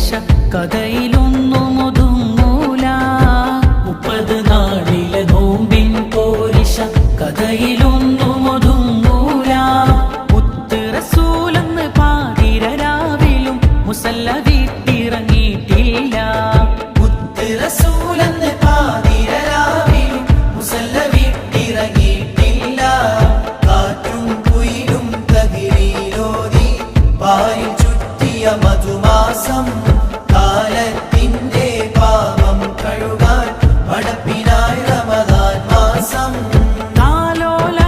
പോരിശ കഥയിലൊന്നും ഒതുങ്ങൂല 30 നാളിലെ നോമ്പിൻ പോരിശ കഥയിലൊന്നും ഒതുങ്ങൂല മുത്ത് റസൂലെന്ന് പാതിര രാവിലും മുസല്ല വിട്ടിറങ്ങിയിട്ടില്ല മുത്ത് റസൂലെന്ന് പാതിര രാവിലും മുസല്ല വിട്ടിറങ്ങിയിട്ടില്ല കാറ്റും കുയിലും തകിരീലോതി പാരിൽ ചുറ്റിയ മധുമാസം കാലത്തിന്റെ പാപം കഴുകാൻ മടപ്പിനായി റമദാൻ മാസം താലോല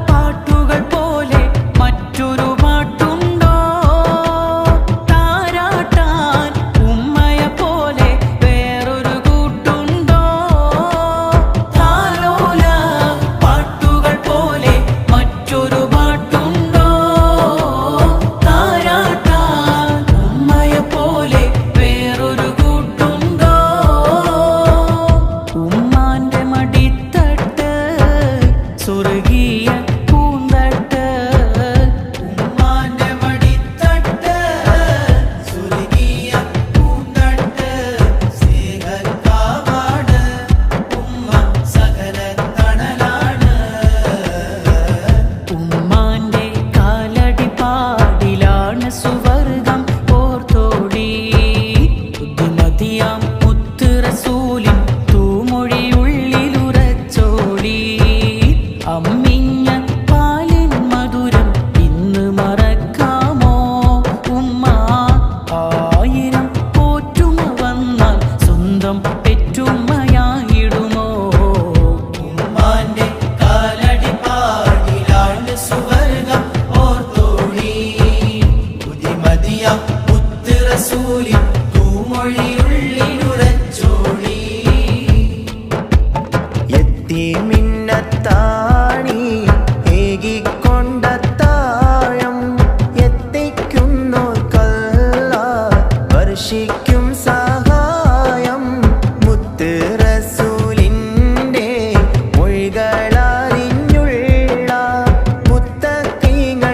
പാട്ടുകൾ പോലെ മറ്റൊരു പാട്ടുണ്ടോ താരാട്ടാൻ ഉമ്മയെ പോലെ വേറൊരു കൂട്ടുണ്ടോ താലോല പാട്ടുകൾ പോലെ മറ്റൊരു പാട്ടുണ്ടോ താരാട്ടാൻ ഉമ്മയെ പോലെ വേറൊരു കൂട്ടുണ്ടോ ഉമ്മാന്റെ മടിത്തട്ട് സ്വർഗീയ പൂന്തട്ട് ഉമ്മാന്റെ മടിത്തട്ട് സ്വർഗീയ പൂന്തട്ട് സ്നേഹക്കാവാണ് ഉമ്മ സകല തണലാണ് ഉമ്മാന്റെ കാലടിപ്പാടിലാണ് സുവർഗം ഓർത്തോടി ബുദ്ധിമതിയാം മുത്ത് റസൂലിൻ തൂമൊഴിയുള്ളിലുറച്ചോടി അമ്മിഞ്ഞ പാലിൻ മധുരം ഇന്ന് മറക്കാമോ ഉമ്മ ആയിരം പോറ്റുമ വന്നാൽ സ്വന്തം പെറ്റുമ്മയായിടുമോ ഉമ്മാന്റെ കാലടിപ്പാടിലാണ് സുവർഗം ഓർത്തോടി ബുദ്ധിമതിയാം മുത്ത് റസൂലിൻ തൂമൊഴിയുള്ളിലുറച്ചോടി യത്തീമിന്നത്താണി ഏകിക്കൊണ്ടത്താഴം എത്തിക്കുന്നോർക്കല്ല വർഷിക്കും സഹായം മുത്ത് റസൂലിൻ്റെ മൊഴികളറിഞ്ഞുള്ള മുത്തഖീങ്ങൾക്കാണ്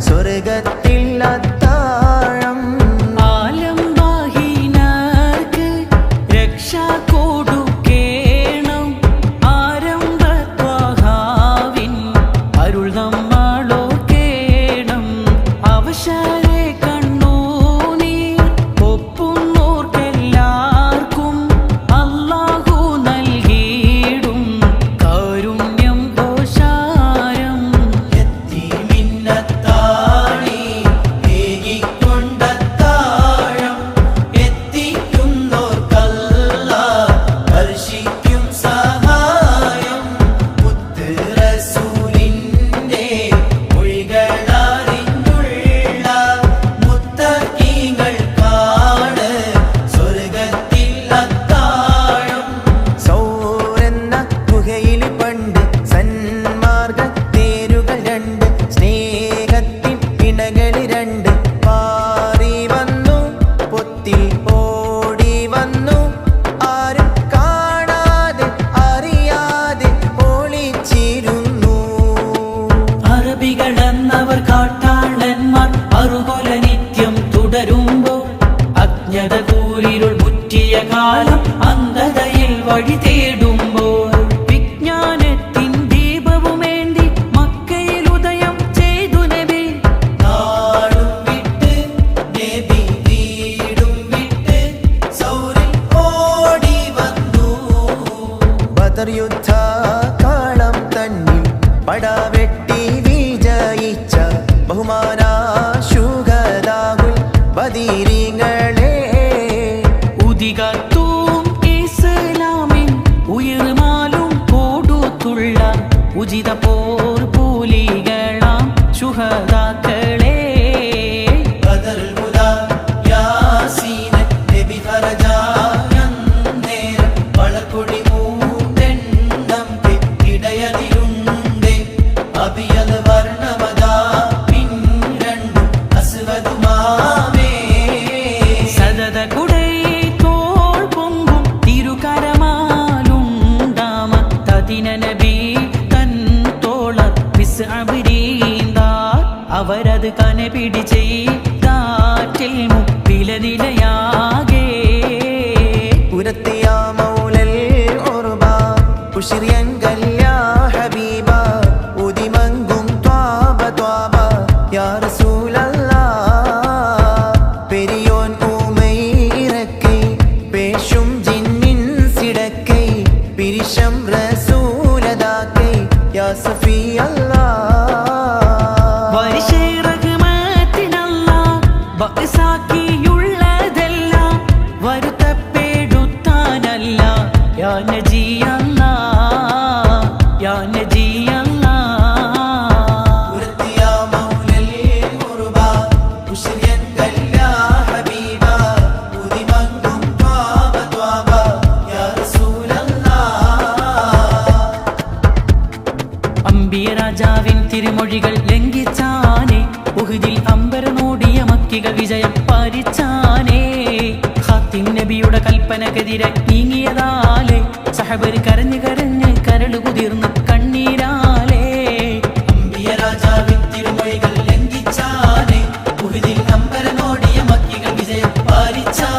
സ്വർഗത്തിൽ അത്താഴം ആലംബാഹീനർക്ക് രക്ഷ കൊടുക്കേണം ആരംഭത്വഹാവിൻ അരുൾ നമ്മളോർക്കേണം അവശരെ കണ്ണൂനീർ ഒപ്പുന്നോർക്കെല്ലാവർക്കും അല്ലാഹു നൽകിയിടും കാരുണ്യം ദോഷാരം യത്തീമിന്നത്താണി ഏകിക്കൊണ്ടത്താഴം എത്തിക്കുന്നോർക്കല്ല വർഷിക്കും സഹായം മുത്ത് റസൂലിൻ്റെ മൊഴികളറിഞ്ഞുള്ള മുത്തഖീങ്ങൾക്കാണ് സ്വർഗത്തിൽ അത്താഴം സൗരെന്ന ഗുഹയിൽ പണ്ട് സന്മാർഗ തേരുകൾ രണ്ട് സ്നേഹത്തിൻ ഇണകൾ രണ്ട് പാറി വന്നു പൊത്തി ഓടി വന്നു ആരും കാണാതെ അറിയാതെ ഒളിച്ചിരുന്നു അറബികളെന്നവർ കാട്ടാളന്മാർ അറുകൊല നിത്യം തുടരുമ്പോൾ അജ്ഞത കൂരിരുൾ മുറ്റിയ കാലം അന്ധതയിൽ വഴി തേടുമ്പോൾ വിജ്ഞാനത്തിൻ ദീപവുമേന്തി മക്കയിൽ ഉദയം ചെയ്തു നബി നാടും വിട്ട് നബി വീടും വിട്ട് സൗരിൽ ഓടി വന്നു ബദർ യുദ്ധ കാളം തന്നിൽ പടവെട്ടി വിജയിച്ച ബഹുമാന ശുഗദാഹുൽ ബദീരിങ്ങളെ ഉദികത്തും ഇസ്ലാമിൻ ഉയർമാലും കൊടുത്തുള്ള ഉചിത പോർ പൂലികളാം ശുഹദാക്കളെ ബദറുൽ ഹുദാ യാസീൻ നബി ഫറജാനേരം വളക്കൊടി മൂന്നെണ്ണം ഇടയതിലുണ്ട് അബിയൽ വർണ്ണമതാ പിൻ രണ്ടും അസ്വദുമാമേ നിലനിലയാകെ ഉരത്തിയ മൗലൽ ഉർബ ഉശ്രിയൻ ഗല്യാ ഹബീബ ഉദിമങ്കും ത്വാബ ത്വാബ യാ റസൂലല്ലാ പെരിയോൻ ഊമൈറക്കൈ പേശും ജിന്നിൻ സിടക്കൈ പിരിശം റസൂലദാക്കൈ യാ സഫി അല്ലാ ബഅസാക്കിയുള്ളതെല്ലാം വരുത്തപ്പെടുത്താനല്ല യാ നജി അല്ലാഹ് യാ നജി അല്ലാഹ് ഉരത്തിയ മൗലൽ ഉർബ ഉശ്രിയൻ ഗല്യാ ഹബീബ ഉദിമങ്കും ത്വാബ ത്വാബ യാ റസൂലല്ലാ അമ്പിയ രാജാവിൻ തിരുമൊഴികൾ ലംഘിച്ചാനേ ഉഹുദിൽ അമ്പരനോടിയ മക്കികൾ വിജയം പാരിച്ചാനേ ഖാത്തിം നബിയുടെ കൽപ്പനക്കെതിരെ നീങ്ങിയതാലേ സഹബർ കരഞ്ഞ് കരഞ്ഞ് കരളു കുതിർന്ന് കണ്ണീരാലേ അമ്പിയ രാജാവിൻ തിരുമൊഴികൾ ലംഘിച്ചാനേ ഉഹുദിൽ അമ്പരനോടിയ മക്കികൾ വിജയം പാലിച്ചാനേ